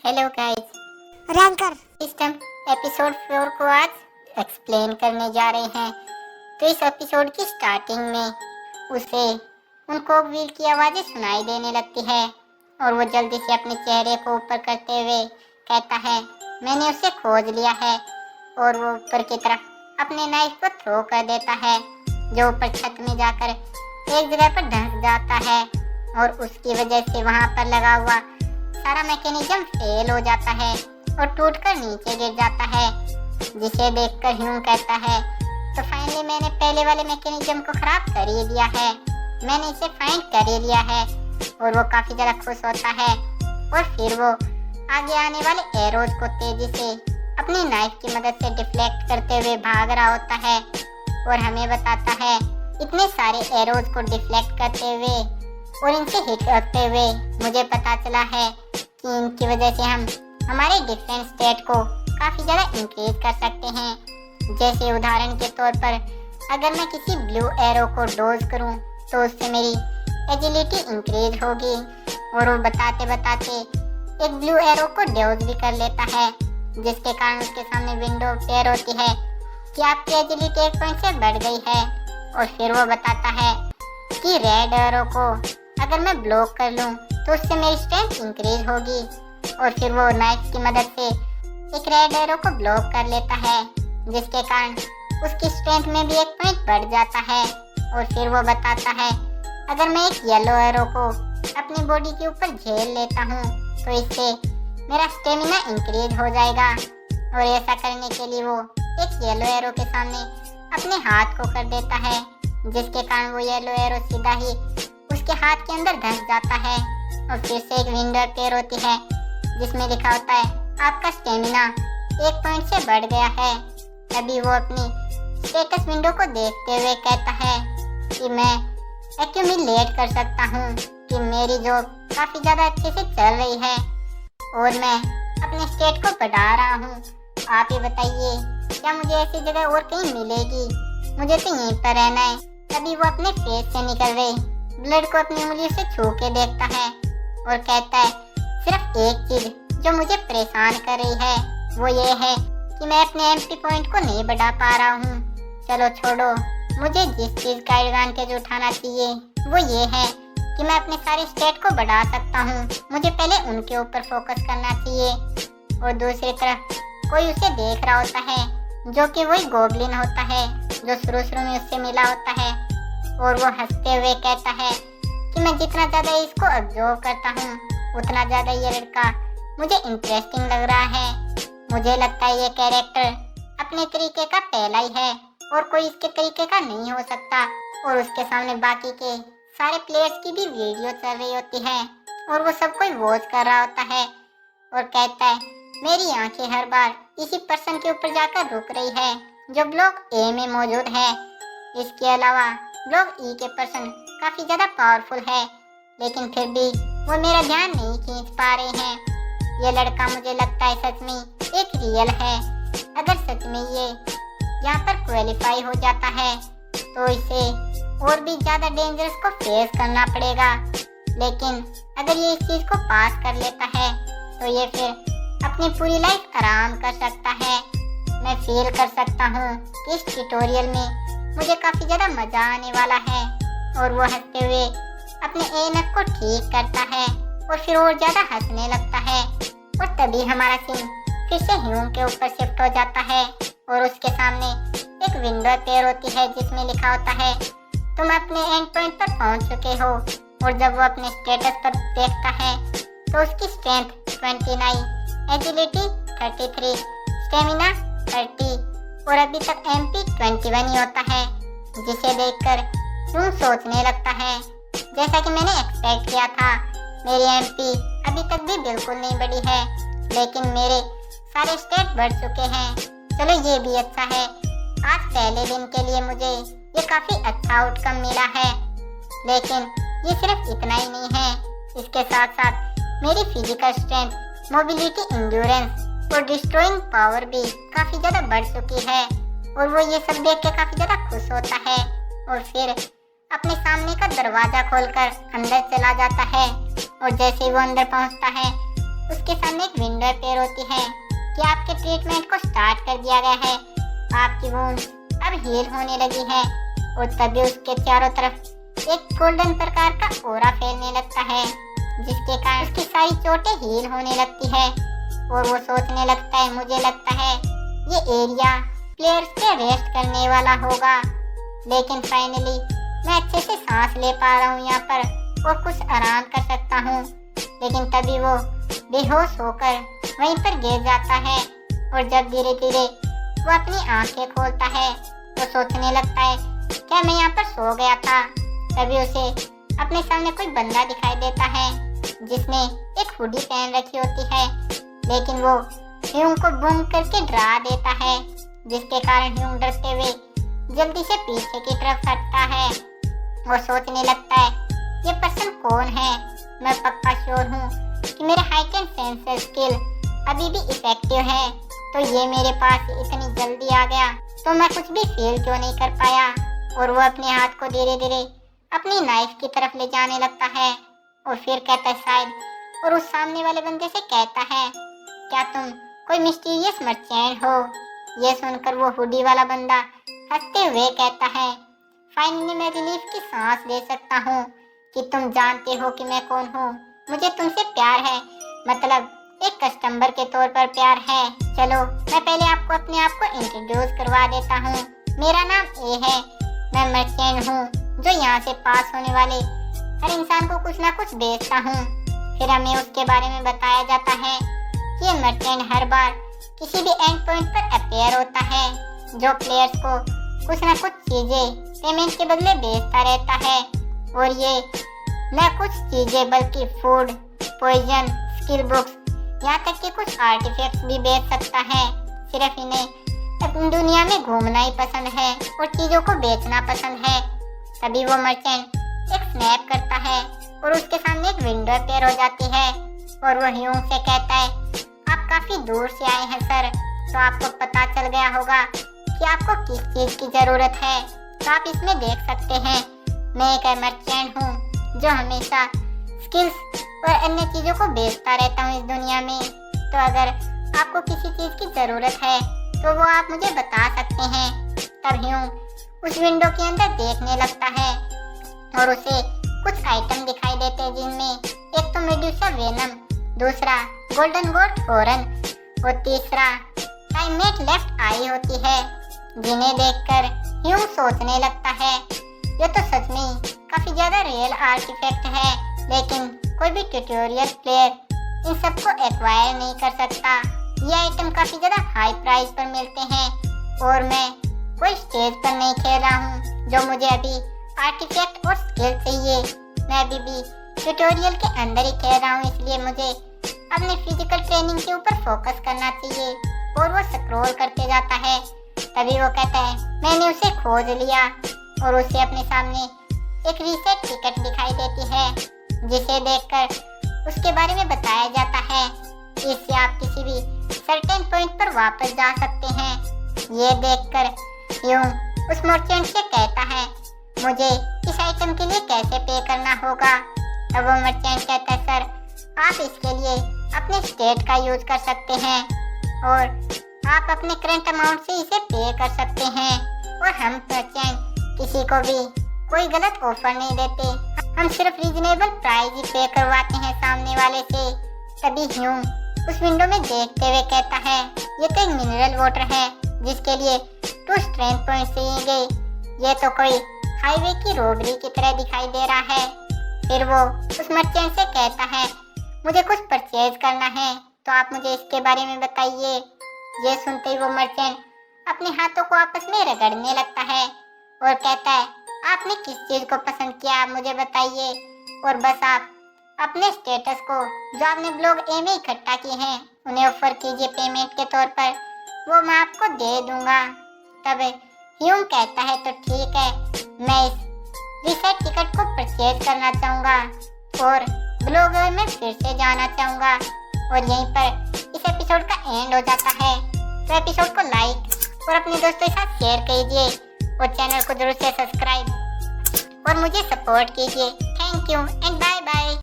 Hello guys, ranker system episode 4 को आज explain करने जा रहे हैं। तो इस एपिसोड की स्टार्टिंग में उसे उन कोकवील की आवाज़ें सुनाई देने लगती है और वो जल्दी से अपने चेहरे को ऊपर करते हुए कहता है, मैंने उसे खोज लिया है। और वो ऊपर की तरफ अपने नाइफ को थ्रो कर देता है जो ऊपर छत में जाकर एक जगह पर धंस जाता है और उसकी वजह से वहाँ पर लगा हुआ सारा मैकेनिज्म फेल हो जाता है और टूटकर नीचे गिर जाता है, जिसे देखकर ह्यूम कहता है, तो फाइनली मैंने पहले वाले मैकेनिज्म को खराब कर ही दिया है, मैंने इसे फाइंड कर ही लिया है। और वो काफ़ी ज़्यादा खुश होता है और फिर वो आगे आने वाले एरोज को तेज़ी से अपनी नाइफ की मदद से डिफ्लेक्ट करते हुए भाग रहा होता है और हमें बताता है इतने सारे एरोज को डिफ्लेक्ट करते हुए और इनसे हिट करते हुए मुझे पता चला है कि इनकी वजह से हम हमारे डिफेंस स्टेट को काफ़ी ज़्यादा इंक्रीज कर सकते हैं। जैसे उदाहरण के तौर पर अगर मैं किसी ब्लू एरो को डोज करूं तो उससे मेरी एजिलिटी इंक्रीज होगी। और वो बताते बताते एक ब्लू एरो को डोज भी कर लेता है, जिसके कारण उसके सामने विंडो अपेयर होती है कि आपकी एजिलिटी 1 पॉइंट से बढ़ गई है। और फिर वो बताता है कि रेड एरो को अगर मैं ब्लॉक कर लूं तो उससे मेरी स्ट्रेंथ इंक्रीज होगी। और फिर वो नाइफ की मदद से एक रेड एरो को ब्लॉक कर लेता है, जिसके कारण उसकी स्ट्रेंथ में भी 1 पॉइंट बढ़ जाता है। और फिर वो बताता है अगर मैं एक येलो एरो को अपनी बॉडी के ऊपर झेल लेता हूँ तो इससे मेरा स्टेमिना इंक्रीज हो जाएगा। और ऐसा करने के लिए वो एक येलो एरो के सामने अपने हाथ को कर देता है, जिसके कारण वो येलो एरो सीधा ही उसके हाथ के अंदर धंस जाता है। और फिर से एक विंडो अपेयर होती है जिसमें लिखा होता है आपका स्टेमिना 1 पॉइंट से बढ़ गया है। तभी वो अपनी स्टेटस विंडो को देखते हुए कहता है कि मैं एक्यूमुलेट कर सकता हूँ कि मेरी जॉब काफ़ी ज़्यादा अच्छे से चल रही है और मैं अपने स्टेट को बढ़ा रहा हूँ। आप ही बताइए क्या मुझे ऐसी जगह और कहीं मिलेगी? मुझे तो यहीं पर रहना है। तभी वो अपने फेस से निकल रही ब्लड को अपनी उंगलियों से छू के देखता है और कहता है सिर्फ एक चीज जो मुझे परेशान कर रही है वो ये है कि मैं अपने एमपी पॉइंट को नहीं बढ़ा पा रहा हूँ। चलो छोड़ो, मुझे जिस चीज का एडवांटेज उठाना चाहिए वो ये है कि मैं अपने सारे स्टेट को बढ़ा सकता हूँ। मुझे पहले उनके ऊपर फोकस करना चाहिए। और दूसरी तरफ कोई उसे देख रहा होता है जो कि वही गोबलिन होता है जो शुरू में उससे मिला होता है। और वो हंसते हुए कहता है कि मैं जितना ज़्यादा इसको ऑब्जर्व करता हूँ उतना ज़्यादा ये लड़का मुझे इंटरेस्टिंग लग रहा है। मुझे लगता है ये कैरेक्टर अपने तरीके का पहला ही है और कोई इसके तरीके का नहीं हो सकता। और उसके सामने बाकी के सारे प्लेयर्स की भी वीडियो चल रही होती है और वो सब कोई वॉच कर रहा होता है और कहता है मेरी आंखें हर बार इसी पर्सन के ऊपर जाकर रुक रही है जो ब्लॉक ए में मौजूद है। इसके अलावा ब्लॉक ई के पर्सन काफ़ी ज़्यादा पावरफुल है, लेकिन फिर भी वो मेरा ध्यान नहीं खींच पा रहे हैं। ये लड़का मुझे लगता है सच में एक रियल है। अगर सच में ये यहाँ पर क्वालिफाई हो जाता है तो इसे और भी ज़्यादा डेंजरस को फेस करना पड़ेगा। लेकिन अगर ये इस चीज़ को पास कर लेता है तो ये फिर अपनी पूरी लाइफ आराम कर सकता है। मैं फील कर सकता हूँ कि इस ट्यूटोरियल में मुझे काफ़ी ज़्यादा मज़ा आने वाला है। और वो हंसते हुए अपने एनक को ठीक करता है और फिर और ज़्यादा हंसने लगता है। और तभी हमारा सीन फिर से ह्यूम के ऊपर शिफ्ट हो जाता है और उसके सामने एक विंडो अपेयर होती है जिसमें लिखा होता है तुम अपने एंड पॉइंट पर पहुंच चुके हो। और जब वो अपने स्टेटस पर देखता है तो उसकी स्ट्रेंथ 29, एजिलिटी 33, स्टेमिना 30 और अभी तक एमपी 21 ही होता है, जिसे देखकर ह्यूम सोचने लगता है जैसा कि मैंने एक्सपेक्ट किया था। मेरी एमपी अभी तक भी बिल्कुल नहीं बढ़ी है, लेकिन मेरे सारे स्टेट बढ़ चुके हैं। चलो ये भी अच्छा है। आज पहले दिन के लिए मुझे ये काफ़ी अच्छा आउटकम मिला है, लेकिन ये सिर्फ इतना ही नहीं है। इसके साथ साथ मेरी फिजिकल स्ट्रेंथ, मोबिलिटी, इंड्योरेंस और डिस्ट्रॉइंग पावर भी काफ़ी ज़्यादा बढ़ चुकी है। और वो ये सब देख के काफ़ी ज़्यादा खुश होता है और फिर अपने सामने का दरवाज़ा खोलकर अंदर चला जाता है। और जैसे ही वो अंदर पहुंचता है उसके सामने एक विंडो अपेयर होती है कि आपके ट्रीटमेंट को स्टार्ट कर दिया गया है, आपकी वुंड अब हील होने लगी है। और तभी उसके चारों तरफ एक गोल्डन प्रकार का ऑरा फैलने लगता है, जिसके कारण उसकी सारी चोटें हील होने लगती है। और वो सोचने लगता है, मुझे लगता है ये एरिया प्लेयर्स के रेस्ट करने वाला होगा, लेकिन फाइनली मैं अच्छे से सांस ले पा रहा हूँ यहाँ पर और कुछ आराम कर सकता हूँ। लेकिन तभी वो बेहोश होकर वहीं पर गिर जाता है। और जब धीरे धीरे वो अपनी आंखें खोलता है तो सोचने लगता है, क्या मैं यहाँ पर सो गया था। तभी उसे अपने सामने कोई बंदा दिखाई देता है जिसने एक हुडी पहन रखी होती है, लेकिन वो ह्यूंग को बूम करके डरा देता है, जिसके कारण ह्यूंग डरते हुए जल्दी से पीछे की तरफ हटता है। वो सोचने लगता है, ये पर्सन कौन है। मैं पक्का श्योर हूँ कि मेरे हाइट एंड सेंसर स्किल अभी भी इफेक्टिव है, तो ये मेरे पास इतनी जल्दी आ गया तो मैं कुछ भी फील क्यों नहीं कर पाया। और वो अपने हाथ को धीरे धीरे अपनी नाइफ की तरफ ले जाने लगता है और फिर कहता है शायद, और उस सामने वाले बंदे से कहता है, क्या तुम कोई मिस्टीरियस मर्चेंट हो। ये सुनकर वो हुडी वाला बंदा हंसते हुए कहता है, फाइनली मैं रिलीफ की सांस ले सकता हूँ कि तुम जानते हो कि मैं कौन हूँ। मुझे तुमसे प्यार है, मतलब एक कस्टमर के तौर पर प्यार है। चलो मैं पहले आपको अपने आप को इंट्रोड्यूस करवा देता हूँ। मेरा नाम ए है, मैं मर्चेंट हूँ जो यहाँ से पास होने वाले हर इंसान को कुछ ना कुछ बेचता हूँ। फिर हमें उसके बारे में बताया जाता है कि ये मर्चेंट हर बार किसी भी एंड पॉइंट पर अपेयर होता है, जो प्लेयर्स को कुछ ना कुछ चीजें पेमेंट के बदले बेचता रहता है। और ये न कुछ चीजें बल्कि फूड, पॉइजन, स्किल बुक्स, यहाँ तक कि कुछ आर्टिफैक्ट्स भी बेच सकता है। सिर्फ इन्हें अपनी दुनिया में घूमना ही पसंद है और चीजों को बेचना पसंद है। तभी वो मर्चेंट एक स्नैप करता है और उसके सामने एक विंडो अपेयर हो जाती है और वो ह्यूंग से कहता है, आप काफी दूर से आए हैं सर, तो आपको पता चल गया होगा कि आपको किस चीज की जरूरत है। तो आप इसमें देख सकते हैं, मैं एक मर्चेंट हूँ जो हमेशा स्किल्स और अन्य चीजों को बेचता रहता हूँ इस दुनिया में। तो अगर आपको किसी चीज की जरूरत है तो वो आप मुझे बता सकते हैं। तब ह्यूंग उस विंडो के अंदर देखने लगता है और उसे कुछ आइटम दिखाई देते हैं, जिनमें एक तो मेडुसा वेनम, दूसरा गोल्डन गोड हॉर्न और तीसरा टाइमेट लेफ्ट आई होती है, जिन्हें देखकर ह्यूंग सोचने लगता है, ये तो सच में काफी ज्यादा रियल आर्टिफैक्ट है, लेकिन कोई भी ट्यूटोरियल प्लेयर इन सबको एक्वायर नहीं कर सकता। ये आइटम काफी ज्यादा हाई प्राइस पर मिलते हैं और मैं कोई स्टेज पर नहीं खेल रहा हूँ जो मुझे अभी आर्टिफैक्ट और स्किल चाहिए। मैं अभी भी ट्यूटोरियल के अंदर ही खेल रहा हूँ, इसलिए मुझे अपने फिजिकल ट्रेनिंग के ऊपर फोकस करना चाहिए। और वो स्क्रॉल करते जाता है। तभी वो कहता है, मैंने उसे खोज लिया, और उसे अपने सामने एक रीसेट टिकट दिखाई देती है, जिसे देखकर उसके बारे में बताया जाता है। इससे आप किसी भी सर्टेन पॉइंट पर वापस जा सकते हैं। ये देखकर ह्यूंग उस मर्चेंट से कहता है, मुझे इस आइटम के लिए कैसे पे करना होगा। तब वो मर्चेंट कहता है, सर आप इसके लिए अपने स्टेट का यूज कर सकते हैं और आप अपने करंट अमाउंट से इसे पे कर सकते हैं। और हम मर्चेंट किसी को भी कोई गलत ऑफर नहीं देते, हम सिर्फ रीजनेबल प्राइस ही पे करवाते हैं सामने वाले से। तभी ह्यूंग उस विंडो में देखते हुए कहता है, ये तो एक मिनरल वाटर है जिसके लिए 2 स्ट्रेंथ पॉइंट चाहिए गए। ये तो कोई हाईवे की रोबरी की तरह दिखाई दे रहा है। फिर वो उस मर्चेंट से कहता है, मुझे कुछ परचेज करना है, तो आप मुझे इसके बारे में बताइए। ये सुनते ही वो मर्चेंट अपने हाथों को आपस में रगड़ने लगता है और कहता है, आपने किस चीज को पसंद किया आप मुझे बताइए, और बस आप अपने स्टेटस को जो आपने ब्लॉग ए में इकट्ठा किए हैं उन्हें ऑफर कीजिए पेमेंट के तौर पर, वो मैं आपको दे दूंगा। तब ह्यूंग कहता है, तो ठीक है, मैं इस रीसेट टिकट को परचेज करना चाहूँगा और ब्लॉग ए में फिर से जाना चाहूँगा। और यहीं पर इस एपिसोड का एंड हो जाता है। तो एपिसोड को लाइक और अपने दोस्तों के साथ शेयर कीजिए और चैनल को जरूर से सब्सक्राइब और मुझे सपोर्ट कीजिए। Thank you and bye bye.